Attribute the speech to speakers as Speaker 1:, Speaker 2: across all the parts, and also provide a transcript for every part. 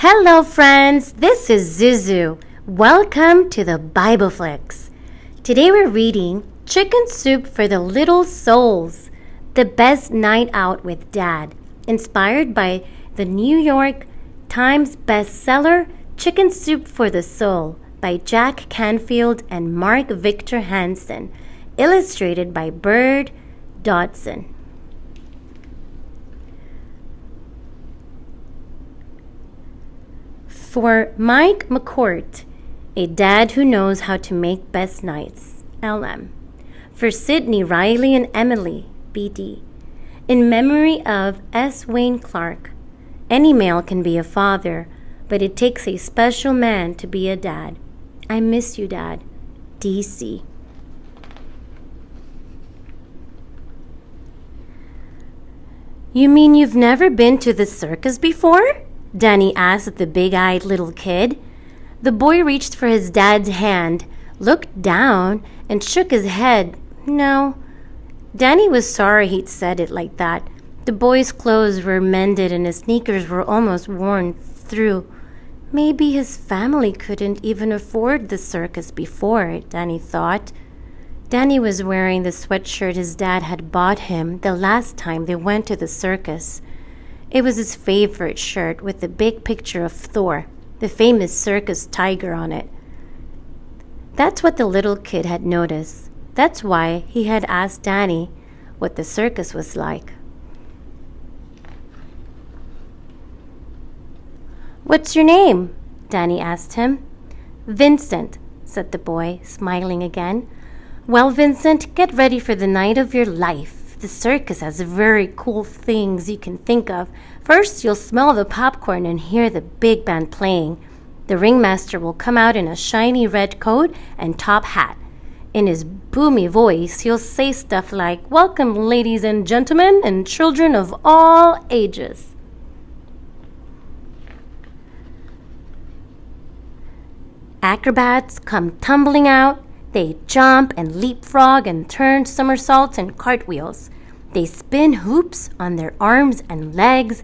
Speaker 1: Hello, friends. This is Zuzu. Welcome to the Bible Flicks. Today we're reading Chicken Soup for the Little Souls, the best night out with Dad, inspired by the New York Times bestseller Chicken Soup for the Soul by Jack Canfield and Mark Victor Hansen, illustrated by Bird Dodson. For Mike McCourt, a dad who knows how to make best nights, LM. For Sydney, Riley, and Emily, BD. In memory of S. Wayne Clark, any male can be a father, but it takes a special man to be a dad. I miss you, Dad. DC. You mean you've never been to the circus before? Danny asked the big-eyed little kid. The boy reached for his dad's hand, looked down, and shook his head. No. Danny was sorry he'd said it like that. The boy's clothes were mended and his sneakers were almost worn through. Maybe his family couldn't even afford the circus before, Danny thought. Danny was wearing the sweatshirt his dad had bought him the last time they went to the circus. It was his favorite shirt with the big picture of Thor, the famous circus tiger, on it. That's what the little kid had noticed. That's why he had asked Danny what the circus was like. "What's your name?" Danny asked him. "Vincent," said the boy, smiling again. "Well, Vincent, get ready for the night of your life. The circus has very cool things you can think of. First, you'll smell the popcorn and hear the big band playing. The ringmaster will come out in a shiny red coat and top hat. In his boomy voice, he'll say stuff like, 'Welcome, ladies and gentlemen, and children of all ages.' Acrobats come tumbling out. They jump and leapfrog and turn somersaults and cartwheels. They spin hoops on their arms and legs.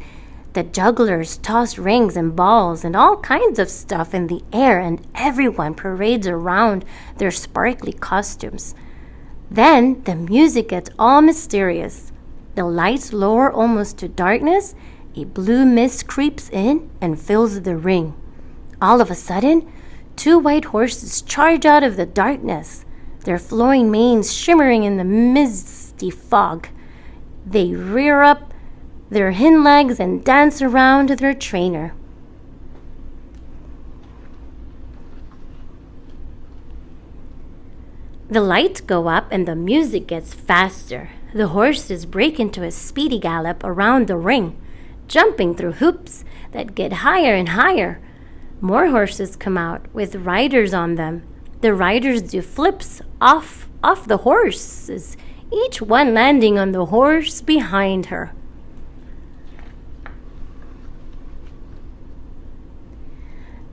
Speaker 1: The jugglers toss rings and balls and all kinds of stuff in the air, and everyone parades around their sparkly costumes. Then the music gets all mysterious. The lights lower almost to darkness. A blue mist creeps in and fills the ring. All of a sudden, two white horses charge out of the darkness, their flowing manes shimmering in the misty fog. They rear up their hind legs and dance around their trainer. The lights go up and the music gets faster. The horses break into a speedy gallop around the ring, jumping through hoops that get higher and higher. More horses come out with riders on them. The riders do flips off the horses, each one landing on the horse behind her.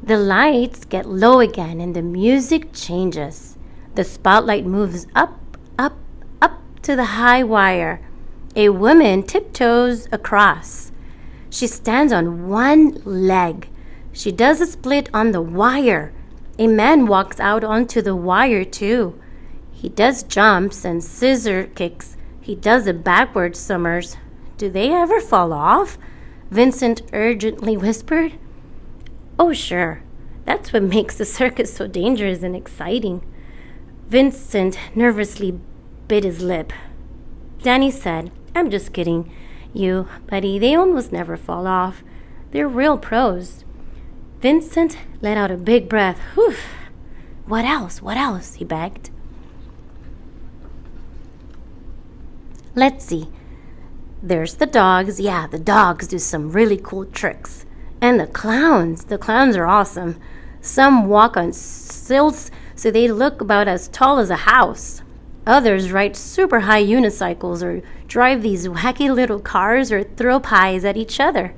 Speaker 1: The lights get low again and the music changes. The spotlight moves up to the high wire. A woman tiptoes across. She stands on one leg. She does a split on the wire. A man walks out onto the wire too. He does jumps and scissor kicks. He does a backward somersault. Do they ever fall off? Vincent urgently whispered. Oh, sure. That's what makes the circus so dangerous and exciting. Vincent nervously bit his lip. Danny said, I'm just kidding you, buddy. They almost never fall off. They're real pros. Vincent let out a big breath. Whew. What else? What else? He begged. Let's see. There's the dogs. Yeah, the dogs do some really cool tricks. And the clowns. The clowns are awesome. Some walk on stilts so they look about as tall as a house. Others ride super high unicycles or drive these wacky little cars or throw pies at each other.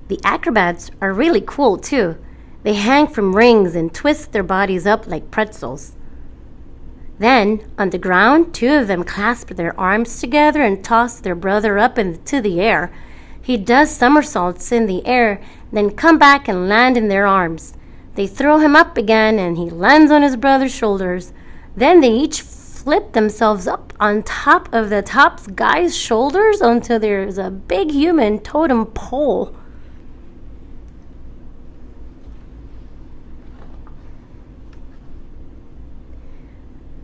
Speaker 1: The acrobats are really cool too. They hang from rings and twist their bodies up like pretzels. Then, on the ground, two of them clasp their arms together and toss their brother up into the air. He does somersaults in the air, then come back and land in their arms. They throw him up again, and he lands on his brother's shoulders. Then they each flip themselves up on top of the top guy's shoulders until there's a big human totem pole.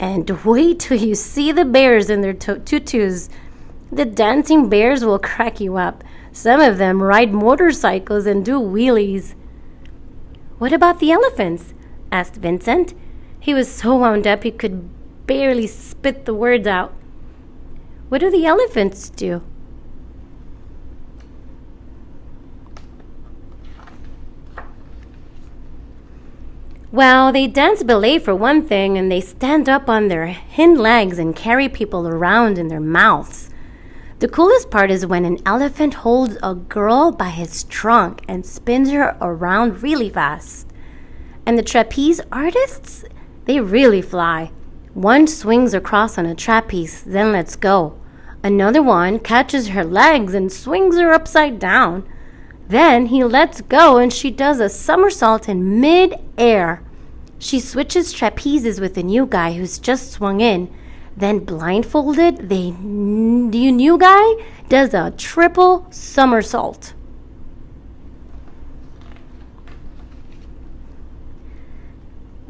Speaker 1: And wait till you see the bears in their tutus. The dancing bears will crack you up. Some of them ride motorcycles and do wheelies. "What about the elephants?" asked Vincent. He was so wound up he could barely spit the words out. "What do the elephants do?" "Well, they dance ballet for one thing, and they stand up on their hind legs and carry people around in their mouths. The coolest part is when an elephant holds a girl by his trunk and spins her around really fast. And the trapeze artists, they really fly. One swings across on a trapeze, then lets go. Another one catches her legs and swings her upside down. Then he lets go and she does a somersault in mid-air. She switches trapezes with the new guy who's just swung in. Then blindfolded, the new guy does a triple somersault.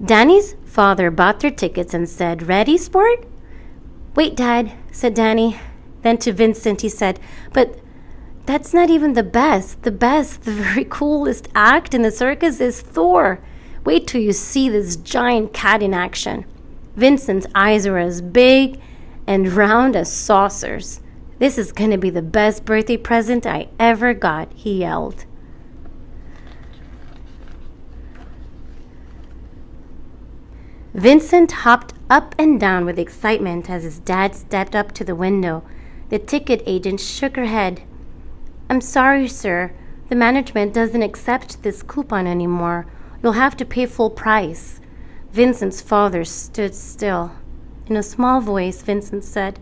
Speaker 1: Danny's father bought their tickets and said, "Ready, sport?" "Wait, Dad," said Danny. Then to Vincent he said, "But that's not even the best. The very coolest act in the circus is Thor. Wait till you see this giant cat in action." Vincent's eyes were as big and round as saucers. "This is going to be the best birthday present I ever got," he yelled. Vincent hopped up and down with excitement as his dad stepped up to the window. The ticket agent shook her head. "I'm sorry, sir. The management doesn't accept this coupon anymore. You'll have to pay full price." Vincent's father stood still. In a small voice, Vincent said,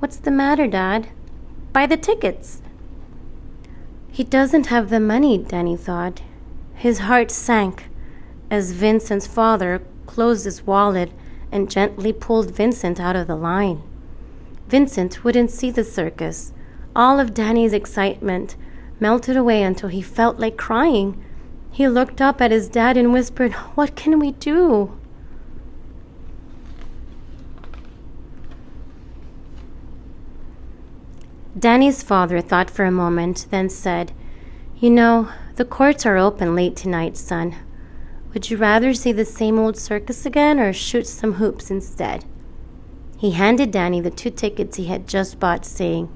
Speaker 1: "What's the matter, Dad?" "Buy the tickets." He doesn't have the money, Danny thought. His heart sank as Vincent's father closed his wallet and gently pulled Vincent out of the line. Vincent wouldn't see the circus. All of Danny's excitement melted away until he felt like crying. He looked up at his dad and whispered, "What can we do?" Danny's father thought for a moment, then said, "You know, the courts are open late tonight, son. Would you rather see the same old circus again or shoot some hoops instead?" He handed Danny the 2 tickets he had just bought, saying,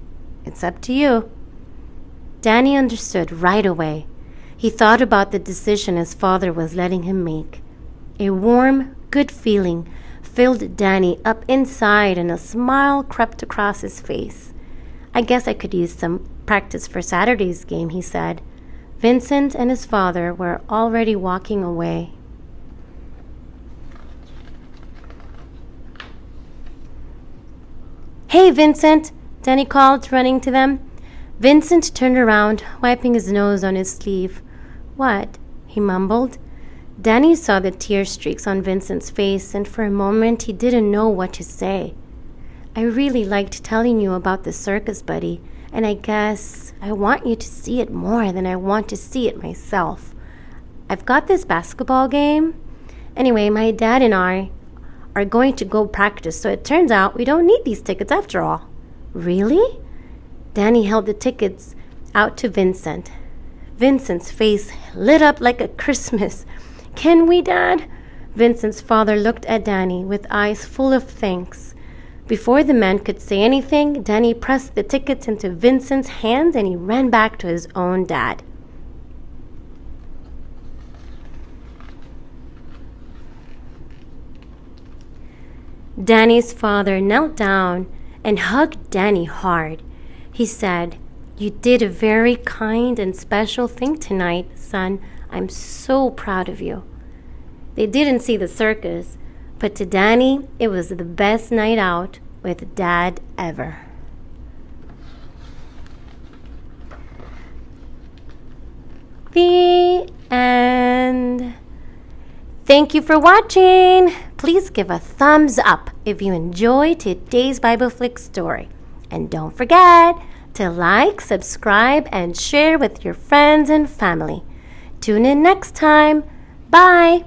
Speaker 1: "It's up to you." Danny understood right away. He thought about the decision his father was letting him make. A warm, good feeling filled Danny up inside and a smile crept across his face. "I guess I could use some practice for Saturday's game," he said. Vincent and his father were already walking away. "Hey, Vincent!" Danny called, running to them. Vincent turned around, wiping his nose on his sleeve. "What?" he mumbled. Danny saw the tear streaks on Vincent's face, and for a moment he didn't know what to say. "I really liked telling you about the circus, buddy, and I guess I want you to see it more than I want to see it myself. I've got this basketball game. Anyway, my dad and I are going to go practice, so it turns out we don't need these tickets after all." "Really?" Danny held the tickets out to Vincent. Vincent's face lit up like a Christmas. "Can we, Dad?" Vincent's father looked at Danny with eyes full of thanks. Before the man could say anything, Danny pressed the tickets into Vincent's hands and he ran back to his own dad. Danny's father knelt down and hugged Danny hard. He said, "You did a very kind and special thing tonight, son. I'm so proud of you." They didn't see the circus, But to Danny, it was the best night out with Dad ever. The end. Thank you for watching. Please give a thumbs up if you enjoyed today's Bible Flick story. And don't forget to like, subscribe, and share with your friends and family. Tune in next time. Bye.